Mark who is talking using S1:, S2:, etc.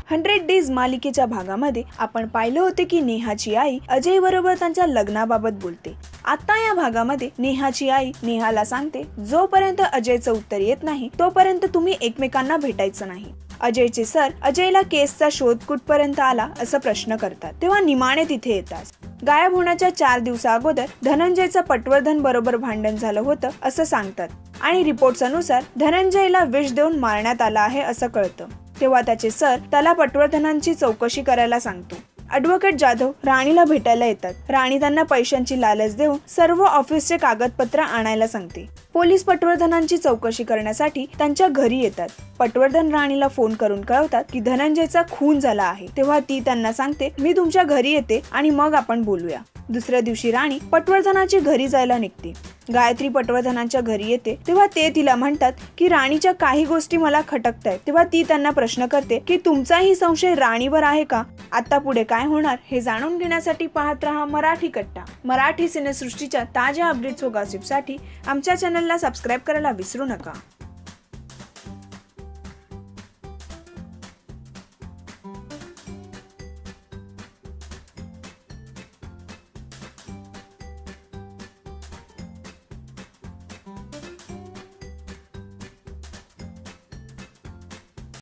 S1: 100 days मालिकेच्या भागामध्ये आपण पाहिलं होते की नेहाची आई अजय बरोबर त्यांच्या लग्नाबाबत बोलते। आता या भागामध्ये नेहाची आई नेहाला सांगते, जोपर्यंत अजयचं उत्तर येत नाही तोपर्यंत तुम्ही एकमेकांना भेटायचं नाही। अजयचे सर अजयला केसचा शोध कुठपर्यंत आला असं प्रश्न करतात, तेव्हा निमाणे तिथे येतात। गायब होण्याच्या 4 दिवसा अगोदर धनंजयचं पटवर्धन बरोबर भांडण झालं होतं असं सांगतात आणि रिपोर्ट्स अनुसार धनंजयला विष देऊन मारण्यात आला आहे असं कळतं। तेव्हा त्याचे सर त्याला पटवर्धनांची चौकशी करायला सांगतो। ॲडव्होकेट जाधव राणीला भेटायला येतात। राणी त्यांना पैशांची लालच देऊन सर्व ऑफिसचे कागदपत्र आणायला सांगते। पोलीस पटवर्धनांची चौकशी करण्यासाठी त्यांच्या घरी येतात। पटवर्धन राणीला फोन करून कळवतात की धनंजयचा खून झाला आहे। तेव्हा ती त्यांना सांगते, मी तुमच्या घरी येते आणि मग आपण बोलूया। दुसऱ्या दिवशी राणी पटवर्धनाची घरी जायला निघते। गायत्री पटवर्धनांच्या घरी येते तेव्हा ते तिला म्हणतात की राणीच्या काही गोष्टी मला खटकतायत। तेव्हा ती त्यांना प्रश्न करते की तुमचाही संशय राणीवर आहे का? आता पुढे काय होणार हे जाणून घेण्यासाठी पाहत रहा मराठी कट्टा। मराठी सिनेसृष्टीच्या ताज्या अपडेट्स व गॉसिपसाठी आमच्या चॅनलला सबस्क्राईब करायला विसरू नका।